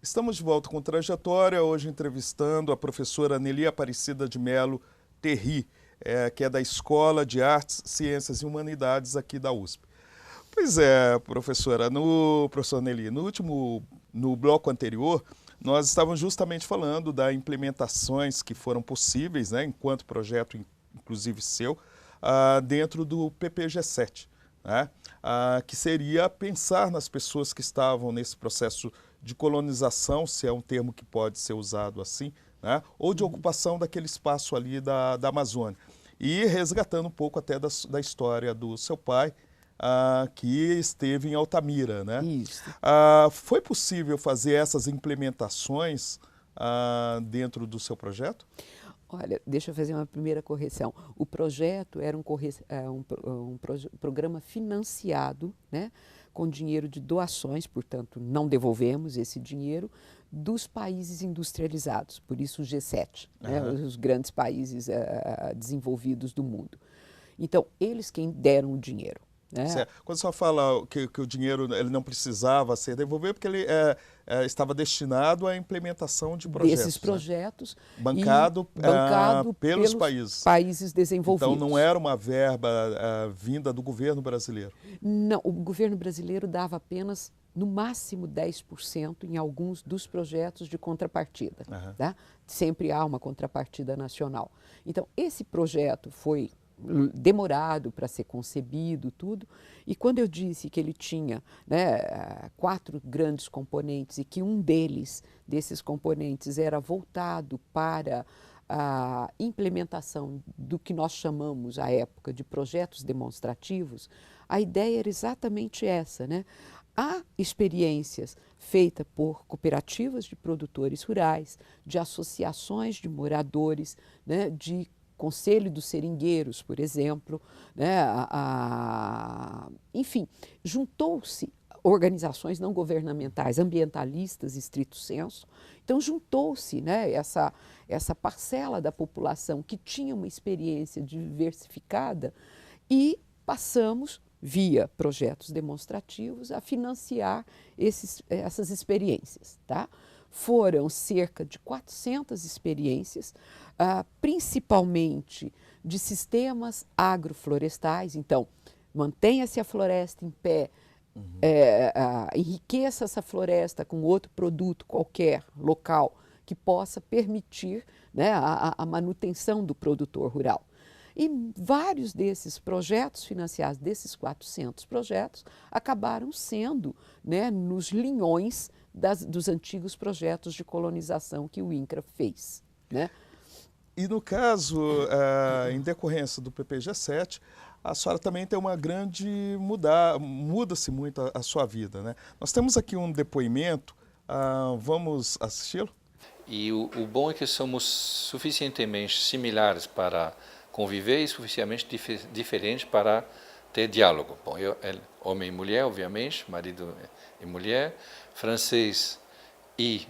Estamos de volta com Trajetória, hoje entrevistando a professora Nelly Aparecida de Melo Terry, que é da Escola de Artes, Ciências e Humanidades aqui da USP. Pois é, professor Nelly, no bloco anterior, nós estávamos justamente falando das implementações que foram possíveis, né, enquanto projeto, inclusive seu, dentro do PPG-7, né, que seria pensar nas pessoas que estavam nesse processo de colonização, se é um termo que pode ser usado assim, né, ou de ocupação daquele espaço ali da Amazônia. E resgatando um pouco até da história do seu pai, que esteve em Altamira, né? Isso. Foi possível fazer essas implementações dentro do seu projeto? Olha, deixa eu fazer uma primeira correção. O projeto era programa financiado, né, com dinheiro de doações, portanto, não devolvemos esse dinheiro, dos países industrializados, por isso o G7, né, os grandes países desenvolvidos do mundo. Então, eles quem deram o dinheiro. Certo. Quando você fala que o dinheiro ele não precisava ser devolvido, porque ele estava destinado à implementação de projetos. Desses projetos. Né? Bancado pelos países desenvolvidos. Então não era uma verba vinda do governo brasileiro? Não, o governo brasileiro dava apenas, no máximo, 10% em alguns dos projetos de contrapartida. Tá? Sempre há uma contrapartida nacional. Então, esse projeto foi demorado para ser concebido, tudo. E quando eu disse que ele tinha, né, 4 grandes componentes e que um desses componentes era voltado para a implementação do que nós chamamos à época de projetos demonstrativos, a ideia era exatamente essa, né? Há experiências feitas por cooperativas de produtores rurais, de associações de moradores, né, de Conselho dos Seringueiros, por exemplo, né, enfim, juntou-se organizações não governamentais, ambientalistas, estrito senso. Então, juntou-se, né, essa parcela da população que tinha uma experiência diversificada e passamos, via projetos demonstrativos, a financiar essas experiências. Tá? Foram cerca de 400 experiências, principalmente de sistemas agroflorestais. Então, mantenha-se a floresta em pé, enriqueça essa floresta com outro produto qualquer, local, que possa permitir, né, a manutenção do produtor rural. E vários desses projetos financiados, desses 400 projetos, acabaram sendo, né, nos linhões dos antigos projetos de colonização que o INCRA fez. Né? E no caso, em decorrência do PPG-7, a senhora também tem uma grande muda-se muito a sua vida. Né? Nós temos aqui um depoimento, vamos assisti-lo? E o bom é que somos suficientemente similares para conviver e suficientemente diferentes para ter diálogo. Bom, homem e mulher, obviamente, marido e mulher, francês e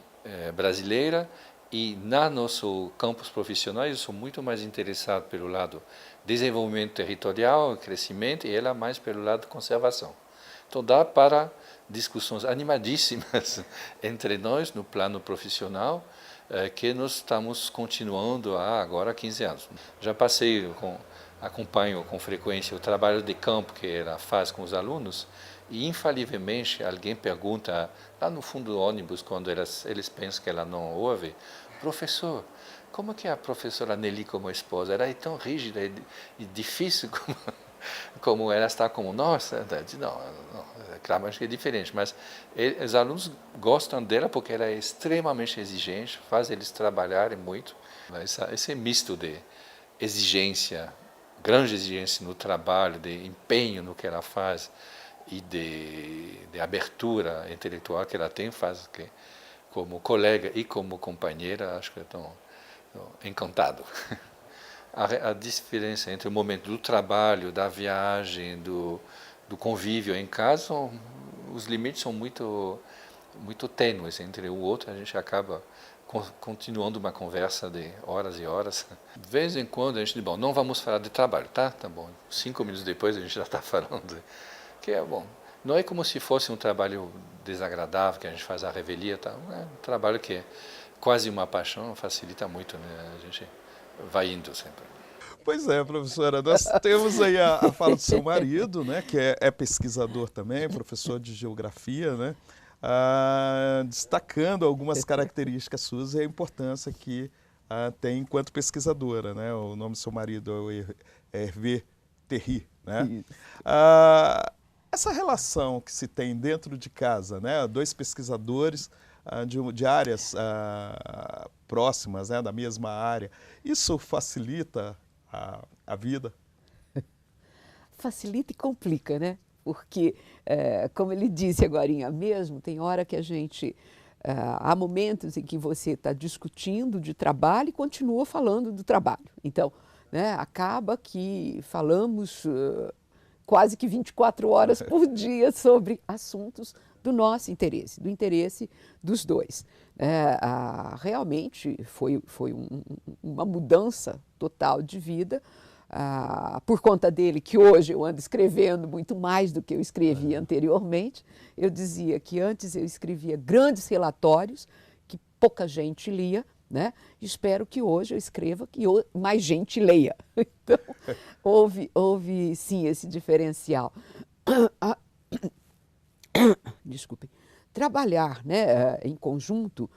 brasileira, e na nosso campus profissional eu sou muito mais interessado pelo lado desenvolvimento territorial, crescimento, e ela mais pelo lado conservação. Então dá para discussões animadíssimas entre nós no plano profissional, que nós estamos continuando há agora 15 anos. Já acompanho com frequência o trabalho de campo que ela faz com os alunos, e infalivelmente alguém pergunta lá no fundo do ônibus, quando eles pensam que ela não ouve: professor, como que é a professora Nelly como esposa? Ela é tão rígida e difícil como ela está como nós? Não, claramente é diferente, mas os alunos gostam dela porque ela é extremamente exigente, faz eles trabalharem muito. Esse misto de exigência, grande exigência no trabalho, de empenho no que ela faz e de abertura intelectual que ela tem, faz que, como colega e como companheira, acho que eu estou encantado. A diferença entre o momento do trabalho, da viagem, do convívio em casa, os limites são muito tênues entre um e outro. A gente acaba continuando uma conversa de horas e horas. De vez em quando a gente diz: bom, não vamos falar de trabalho, tá? Tá bom. 5 minutos depois a gente já está falando, que é bom. não é como se fosse um trabalho desagradável, que a gente faz a revelia, tá? É um trabalho que é quase uma paixão, facilita muito, né? A gente vai indo sempre. Pois é, professora, nós temos aí a fala do seu marido, né, que é pesquisador também, professor de geografia, né, destacando algumas características suas e a importância que tem enquanto pesquisadora, né? O nome do seu marido é Hervé Terry, né? Essa relação que se tem dentro de casa, né, dois pesquisadores de áreas próximas, né, da mesma área, isso facilita a vida? Facilita e complica, né? Porque, como ele disse agorinha mesmo, tem hora que a gente... há momentos em que você está discutindo de trabalho e continua falando do trabalho. Então, né, acaba que falamos quase que 24 horas por dia sobre assuntos do nosso interesse, do interesse dos dois. Realmente foi uma mudança total de vida, por conta dele, que hoje eu ando escrevendo muito mais do que eu escrevia anteriormente. Eu dizia que antes eu escrevia grandes relatórios que pouca gente lia, né? Espero que hoje eu escreva que mais gente leia. Então, houve sim esse diferencial. Desculpem. Trabalhar, né, em conjunto,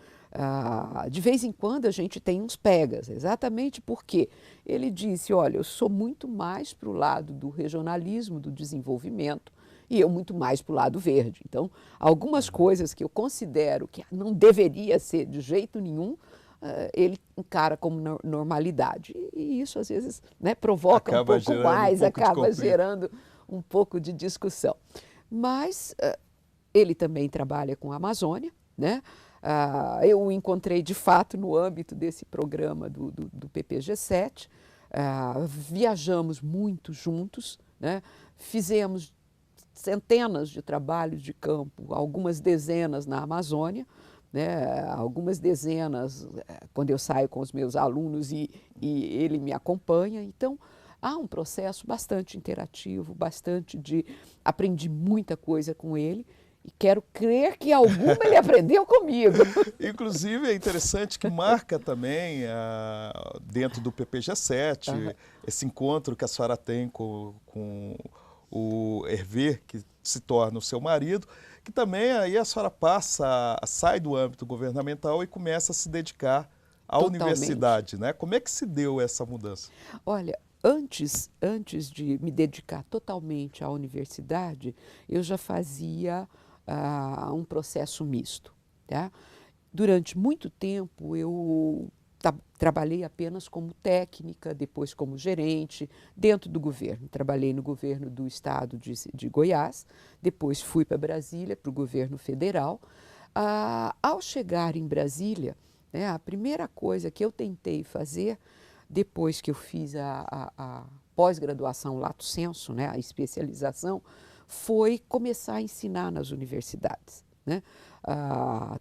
de vez em quando a gente tem uns pegas, exatamente porque ele disse, olha, eu sou muito mais para o lado do regionalismo, do desenvolvimento, e eu muito mais para o lado verde. Então, algumas coisas que eu considero que não deveria ser de jeito nenhum, ele encara como normalidade. E isso, às vezes, né, provoca um pouco mais, acaba gerando um pouco de discussão. Mas ele também trabalha com a Amazônia, né? Eu o encontrei, de fato, no âmbito desse programa do PPG-7. Viajamos muito juntos, né? Fizemos centenas de trabalhos de campo, algumas dezenas na Amazônia, né? Algumas dezenas quando eu saio com os meus alunos e ele me acompanha. Então, há um processo bastante interativo, aprendi muita coisa com ele. E quero crer que alguma ele aprendeu comigo. Inclusive, é interessante que marca também, dentro do PPG-7, esse encontro que a senhora tem com o Hervé, que se torna o seu marido, que também aí a senhora sai do âmbito governamental e começa a se dedicar à universidade, né? Como é que se deu essa mudança? Olha, antes de me dedicar totalmente à universidade, eu já fazia um processo misto, tá? Durante muito tempo eu trabalhei apenas como técnica, depois como gerente, dentro do governo. Trabalhei no governo do estado de Goiás, depois fui para Brasília, para o governo federal. Ao chegar em Brasília, né, a primeira coisa que eu tentei fazer, depois que eu fiz a pós-graduação lato sensu, né, a especialização, foi começar a ensinar nas universidades, né?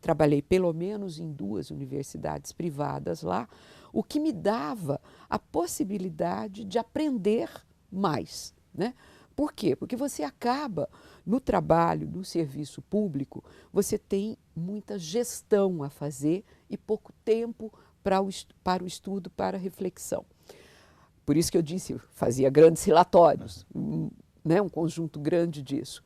Trabalhei pelo menos em 2 universidades privadas lá, o que me dava a possibilidade de aprender mais, né? Por quê? Porque você acaba, no trabalho, no serviço público, você tem muita gestão a fazer e pouco tempo para o estudo, para a reflexão. Por isso que eu disse, fazia grandes relatórios, né, um conjunto grande disso.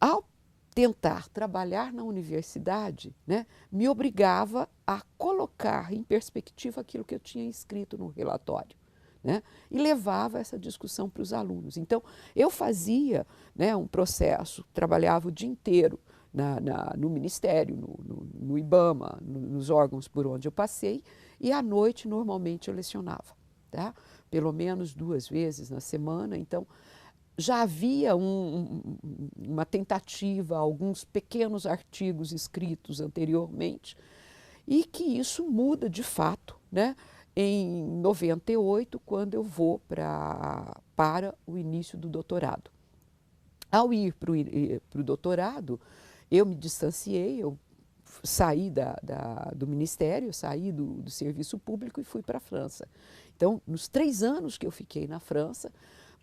Ao tentar trabalhar na universidade, né, me obrigava a colocar em perspectiva aquilo que eu tinha escrito no relatório, né, e levava essa discussão para os alunos. Então, eu fazia, né, um processo, trabalhava o dia inteiro no Ministério, no IBAMA, nos órgãos por onde eu passei, e à noite, normalmente, eu lecionava, tá? Pelo menos 2 vezes na semana. Então, já havia uma tentativa, alguns pequenos artigos escritos anteriormente, e que isso muda de fato, né, em 98, quando eu vou para o início do doutorado. Ao ir para o doutorado, eu me distanciei, eu saí do Ministério, saí do serviço público e fui para a França. Então, nos 3 anos que eu fiquei na França,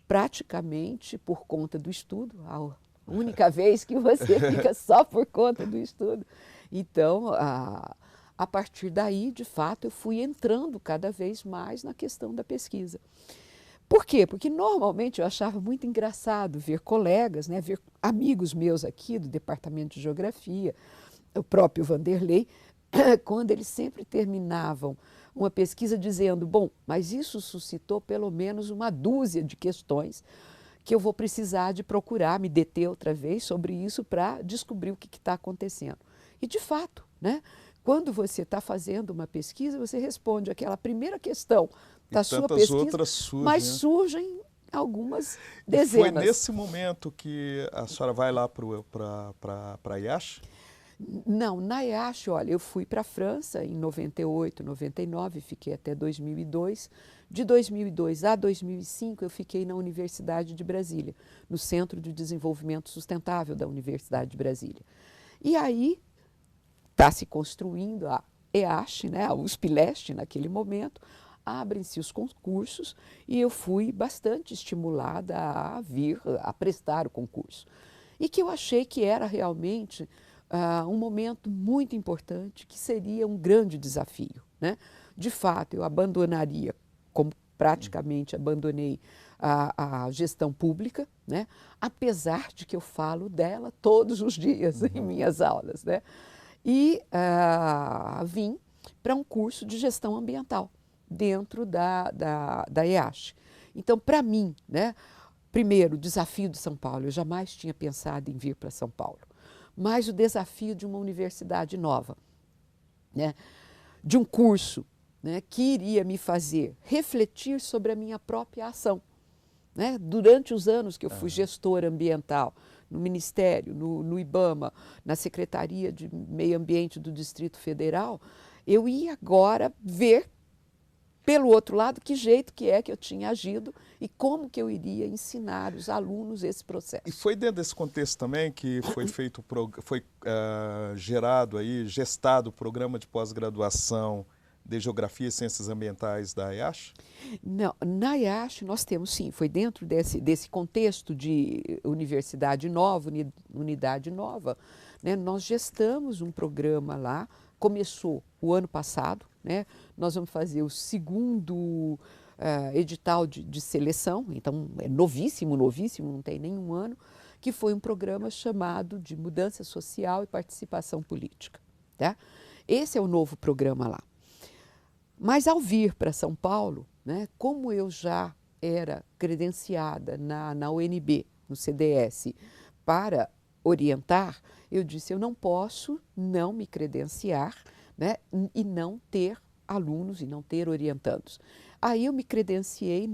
praticamente por conta do estudo, única vez que você fica só por conta do estudo. Então, a partir daí, de fato, eu fui entrando cada vez mais na questão da pesquisa. Por quê? Porque normalmente eu achava muito engraçado ver colegas, né, ver amigos meus aqui do Departamento de Geografia, o próprio Vanderlei, quando eles sempre terminavam uma pesquisa dizendo, bom, mas isso suscitou pelo menos uma dúzia de questões que eu vou precisar de procurar me deter outra vez sobre isso para descobrir o que está acontecendo. E de fato, né, quando você está fazendo uma pesquisa, você responde aquela primeira questão da sua pesquisa, outras surgem, mas né? surgem algumas dezenas. Foi nesse momento que a senhora vai lá para a IASH? Não, na IASH, olha, eu fui para a França em 98, 99, fiquei até 2002. De 2002 a 2005, eu fiquei na Universidade de Brasília, no Centro de Desenvolvimento Sustentável da Universidade de Brasília. E aí está se construindo a EASH, né, a USP-Leste naquele momento, abrem-se os concursos e eu fui bastante estimulada a vir a prestar o concurso. E que eu achei que era realmente um momento muito importante, que seria um grande desafio, né? De fato, eu abandonaria, como praticamente abandonei a gestão pública, né? Apesar de que eu falo dela todos os dias em minhas aulas, né? E vim para um curso de gestão ambiental dentro da EASH. Então, para mim, né, primeiro, o desafio de São Paulo, eu jamais tinha pensado em vir para São Paulo, mas o desafio de uma universidade nova, né, de um curso, né, que iria me fazer refletir sobre a minha própria ação. Né? Durante os anos que eu fui gestora ambiental, no Ministério, no IBAMA, na Secretaria de Meio Ambiente do Distrito Federal, eu ia agora ver, pelo outro lado, que jeito que é que eu tinha agido e como que eu iria ensinar os alunos esse processo. E foi dentro desse contexto também que foi feito, gestado o programa de pós-graduação de Geografia e Ciências Ambientais da IASH? Não, na IASH nós temos, sim, foi dentro desse contexto de universidade nova, unidade nova, né, nós gestamos um programa lá, começou o ano passado, né, nós vamos fazer o segundo edital de seleção, então é novíssimo, não tem nenhum ano, que foi um programa chamado de Mudança Social e Participação Política. Tá? Esse é o novo programa lá. Mas ao vir para São Paulo, né, como eu já era credenciada na UNB, no CDS, para orientar, eu disse, eu não posso não me credenciar, né, e não ter alunos e não ter orientandos. Aí eu me credenciei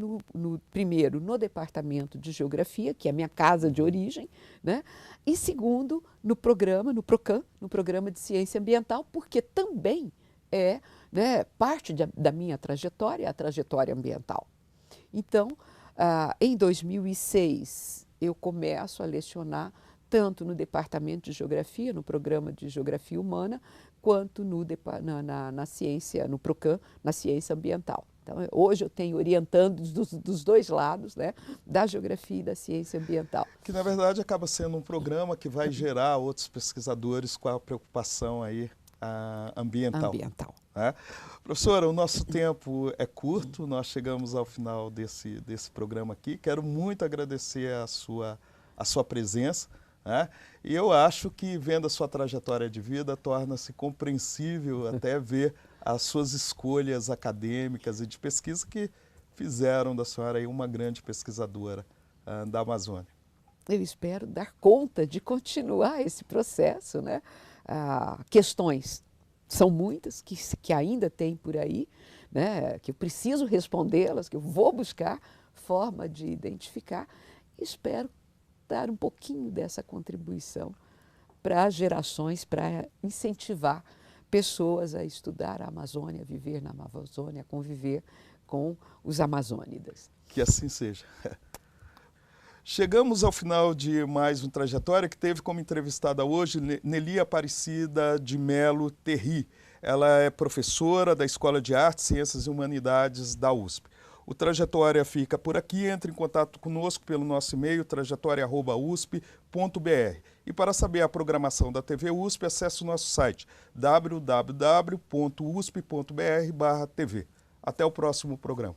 primeiro no Departamento de Geografia, que é a minha casa de origem, né, e segundo no programa, no PROCAM, no Programa de Ciência Ambiental, porque também é, né, parte da minha trajetória, a trajetória ambiental. Então, em 2006, eu começo a lecionar tanto no Departamento de Geografia, no Programa de Geografia Humana, quanto na ciência, no PROCAM, na ciência ambiental. Então, hoje eu tenho orientandos dos dois lados, né, da geografia e da ciência ambiental. Que, na verdade, acaba sendo um programa que vai gerar outros pesquisadores com a preocupação aí ambiental. Né? Professora, o nosso tempo é curto, nós chegamos ao final desse programa aqui. Quero muito agradecer a sua presença. Né? E eu acho que, vendo a sua trajetória de vida, torna-se compreensível até ver as suas escolhas acadêmicas e de pesquisa que fizeram da senhora aí uma grande pesquisadora da Amazônia. Eu espero dar conta de continuar esse processo, né? Questões são muitas que ainda tem por aí, né? Que eu preciso respondê-las, que eu vou buscar forma de identificar. Espero dar um pouquinho dessa contribuição para as gerações, para incentivar pessoas a estudar a Amazônia, a viver na Amazônia, a conviver com os amazônidas. Que assim seja. Chegamos ao final de mais uma trajetória que teve como entrevistada hoje Nelly Aparecida de Mello Terry. Ela é professora da Escola de Artes, Ciências e Humanidades da USP. O Trajetória fica por aqui. Entre em contato conosco pelo nosso e-mail trajetória@usp.br. E para saber a programação da TV USP, acesse o nosso site www.usp.br/tv. Até o próximo programa.